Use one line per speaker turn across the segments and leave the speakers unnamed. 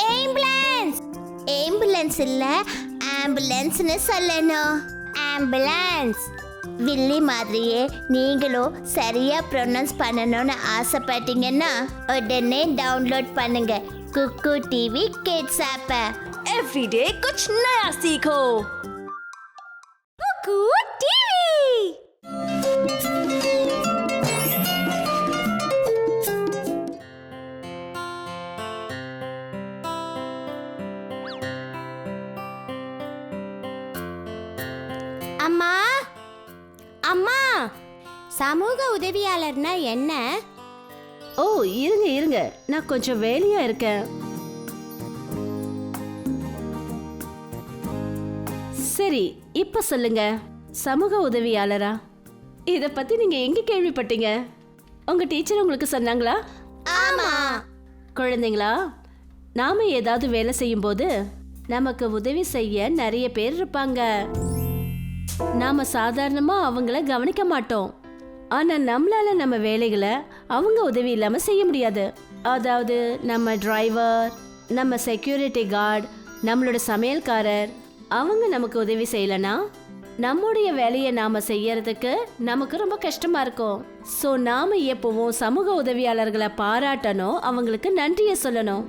Ambulance ambulance இல்ல ஆம்புலன்ஸ்னு சொல்லணும். Ambulance. வில்லி மாதிரியே நீங்களும் சரியா ப்ரொனவுன்ஸ் பண்ணணும்னு ஆசைப்பட்டீங்கன்னா உடனே டவுன்லோட் பண்ணுங்க குக்கு டிவி கிட்ஸ் ஆப்பை.
एवरीडे कुछ नया सीखो। कुकू टीवी।
அம்மா அம்மா, சமூக உதவியாளர்னா என்ன?
ஓ இருங்க இருங்க, நான் கொஞ்சம் வேலையா இருக்கேன். சரி, இப்ப சொல்லுங்க, சமூக உதவியாளரா? இத பத்தி நீங்க எங்க கேள்விப்பட்டீங்க? உங்க டீச்சர் உங்களுக்கு சொன்னாங்களா?
ஆமா.
குழந்தைங்களா, நாம ஏதாவது வேலை செய்யும் போது நமக்கு உதவி செய்ய நிறைய பேர் இருப்பாங்க. நாம சாதாரணமா அவங்கள கவனிக்க மாட்டோம். ஆனா நம்மளால நம்ம வேலைகளை அவங்க உதவி இல்லாம செய்ய முடியாது. அதாவது நம்ம டிரைவர், நம்ம செக்யூரிட்டி கார்டு, நம்மளோட சமையல்காரர், அவங்க நமக்கு உதவி செய்யலனா நம்முடைய வேலையை நாம செய்யறதுக்கு நமக்கு ரொம்ப கஷ்டமா இருக்கும். சோ நாம எப்பவும் சமூக உதவியாளர்களை பாராட்டணும், அவங்களுக்கு நன்றியை சொல்லணும்.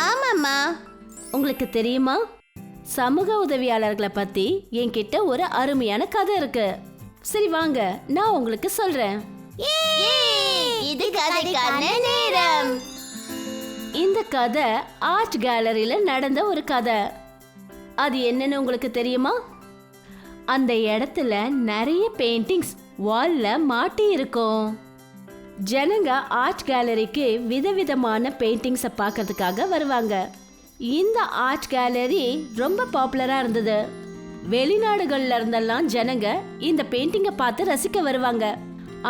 ஆமாம்மா.
உங்களுக்கு தெரியுமா, சமூக உதவியாளர்களை பத்தி என்கிட்ட ஒரு அருமையான கதை இருக்கு. சரி வாங்க, நான் உங்களுக்கு சொல்றேன்.
இது கதைக்கான நேரம்.
இந்த கதை ஆர்ட் கேலரியில நடந்த ஒரு கதை. அது என்னன்னு உங்களுக்கு தெரியுமா? அந்த இடத்துல நிறைய பெயிண்டிங்ஸ் வால்ல மாட்டி இருக்கும். ஜனங்க ஆர்ட் கேலரிக்கு விதவிதமான பெயிண்டிங்ஸை பார்க்கறதுக்காக வருவாங்க. இந்த ஆர்ட் கேலரி ரொம்ப பாப்புலரா இருந்தது. வெளிநாடுகள்ல இருந்தெல்லாம் ஜனங்க இந்த பெயிண்டிங்கை பார்த்து ரசிக்க வருவாங்க.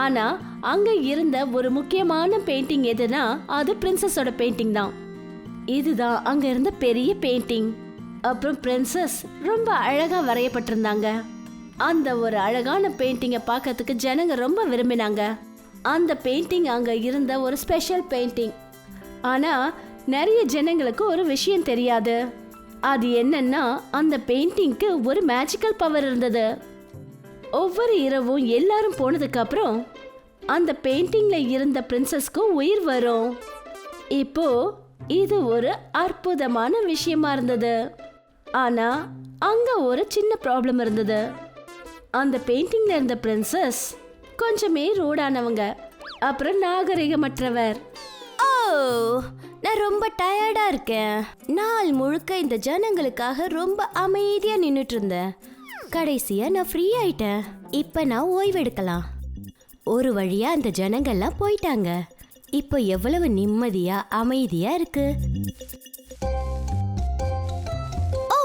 ஆனா அங்க இருந்த ஒரு முக்கியமான பெயிண்டிங் எதுனா அது பிரின்சஸோட பெயிண்டிங் தான். இதுதான் அங்க இருந்த பெரிய பெயிண்டிங். அப்புறம் பிரின்சஸ் ரொம்ப அழகா வரையப்பட்டிருந்தாங்க. அந்த ஒரு அழகான பெயிண்டிங்கை பார்க்கறதுக்கு ஜனங்க ரொம்ப விரும்பினாங்க. அந்த பெயிண்டிங் அங்க இருந்த ஒரு ஸ்பெஷல் பெயிண்டிங். ஆனா நிறைய ஜனங்களுக்கு ஒரு விஷயம் தெரியாது. அது என்னன்னா, அந்த பெயிண்டிங்க்கு ஒரு மேஜிக்கல் பவர் இருந்தது. ஒவ்வொரு இரவும் எல்லாரும் போனதுக்கு அப்புறம் அந்த பெயிண்டிங்ல இருந்த பிரின்சஸ்க்கு உயிர் வரும். இப்போ இது ஒரு அற்புதமான விஷயமா இருந்தது. ஆனா அங்க ஒரு சின்ன ப்ராப்ளம் இருந்தது. அந்த பெயிண்டிங்ல இருந்த பிரின்சஸ் கொஞ்சமே ரூடானவங்க, அப்புறம் நாகரிகமற்றவர்.
ஓ, நான் ரொம்ப டயர்டா இருக்கேன். நாள் முழுக்க இந்த ஜனங்களுக்காக ரொம்ப அமைதியா நின்னுட்டு இருந்தேன். கடைசியா நான் ஃப்ரீ ஆயிட்டேன். இப்ப நான் ஓய்வெடுக்கலாம். ஒரு வழியா அந்த ஜனங்கள்லாம் போயிட்டாங்க. இப்போ எவ்வளவு நிம்மதியா அமைதியா இருக்கு. ஓ,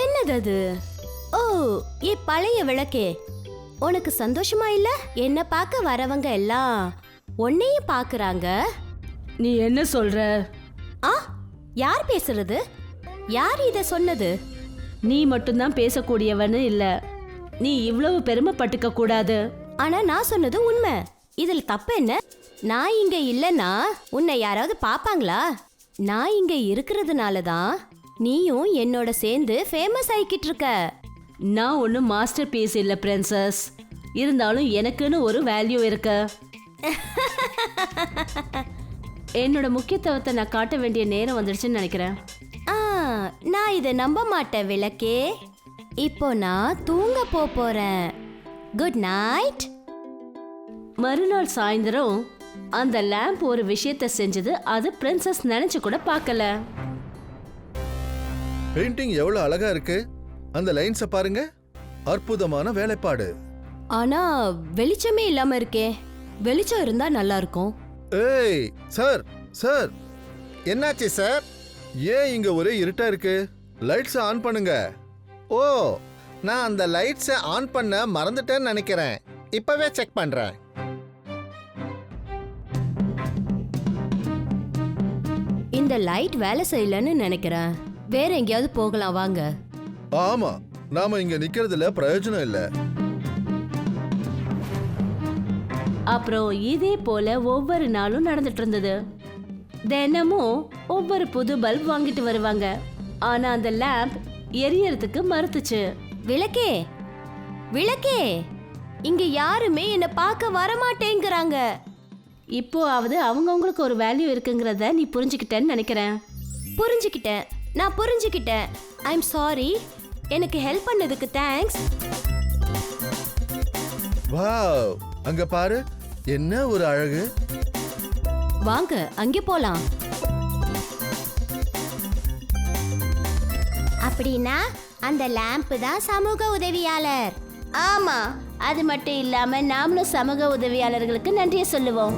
என்னது அது? ஓ, பழைய விளக்கே, உனக்கு சந்தோஷமா இல்ல? என்ன பார்க்க வரவங்க எல்லாம் உன்னையும் பார்க்கறாங்க.
நீ என்ன சொல்ற?
ஆ, யார் பேசுறது? யார் இத சொன்னது?
நீ மட்டும்தான் பேசக்கூடியவனு இல்ல. நீ இவ்வளவு பெருமைப்பட்டுக்க கூடாது.
ஆனா நான் சொன்னது உண்மை. இதுல தப்பு என்ன? நான் இங்க இல்லைன்னா உன்னை யாராவது பாப்பாங்களா? நான் இங்க இருக்கிறதுனால தான் நீயும் என்னோட சேர்ந்து ஃபேமஸ் ஆயிக்கிட்டு இருக்க.
நான் ஒன்றும் மாஸ்டர் பீஸ் இல்லை பிரின்சஸ். இருந்தாலும் எனக்குன்னு ஒரு வேல்யூ இருக்கு. என்னோட முக்கியத்துவத்தை நான் காட்ட வேண்டிய நேரம் வந்துடுச்சுன்னு நினைக்கிறேன்.
நான் இதை நம்ப மாட்டேன் விளக்கே. இப்போ நான் தூங்க போறேன். Good night.
மறுநாள் சாயந்தரம் அந்த லேம்ப் ஒரு விஷயத்தை செஞ்சது. அது பிரின்சஸ் நினைச்சு கூட பார்க்கல.
பெயிண்டிங் எவ்வளவு அழகா இருக்கு. அந்த லைன்ஸை பாருங்க, அற்புதமான வேலைப்பாடு.
ஆனா வெளிச்சமே இல்லாம இருக்கே. வெளிச்சம் இருந்தா நல்லா இருக்கும்.
ஏய் சார், சார்,
என்னாச்சு சார்?
ஏன் இங்க ஒரே இருட்டா இருக்கு? லைட்ஸை ஆன் பண்ணுங்க.
ஓ, நான் அந்த லைட்ஸை ஆன் பண்ண மறந்துட்டேன்னு நினைக்கிறேன். இப்பவே செக் பண்றேன்.
இந்த லைட் வேலை செய்யலன்னு நினைக்கிறேன். வேற எங்கேயாவது போகலாம் வாங்க.
ஆமா, நாம இங்க நிக்கிறதுல பிரயோஜனம் இல்ல.
அப்புறம் இதே போல ஒவ்வொரு நாளும் நடந்துட்டு இருந்தது. தினமும் ஒவ்வொரு புது பல்ப் வாங்கிட்டு வருவாங்க. ஆனா அந்த லேம்ப் எரியறதுக்கு மறுத்துச்சு.
விளக்கே விளக்கே, இங்க யாருமே என்ன பார்க்க வரமாட்டேங்கிறாங்க.
இப்போவாவது அவங்கவுங்களுக்கு ஒரு வேல்யூ இருக்குங்கிறத நீ புரிஞ்சுக்கிட்டேன்னு நினைக்கிறேன்.
புரிஞ்சுக்கிட்டேன், நான் புரிஞ்சுக்கிட்டேன். I'm sorry. எனக்கு ஹெல்ப் பண்ணதுக்கு தேங்க்ஸ்.
வாவ், அங்க பாரு, என்ன ஒரு அழகு.
வாங்க அங்கே போலாம். அப்படின்னா அந்த லேம்ப் தான் சமூக உதவியாளர்.
ஆமா, அது மட்டும் இல்லாம நாமளும் சமூக உதவியாளர்களுக்கு நன்றியை சொல்லுவோம்.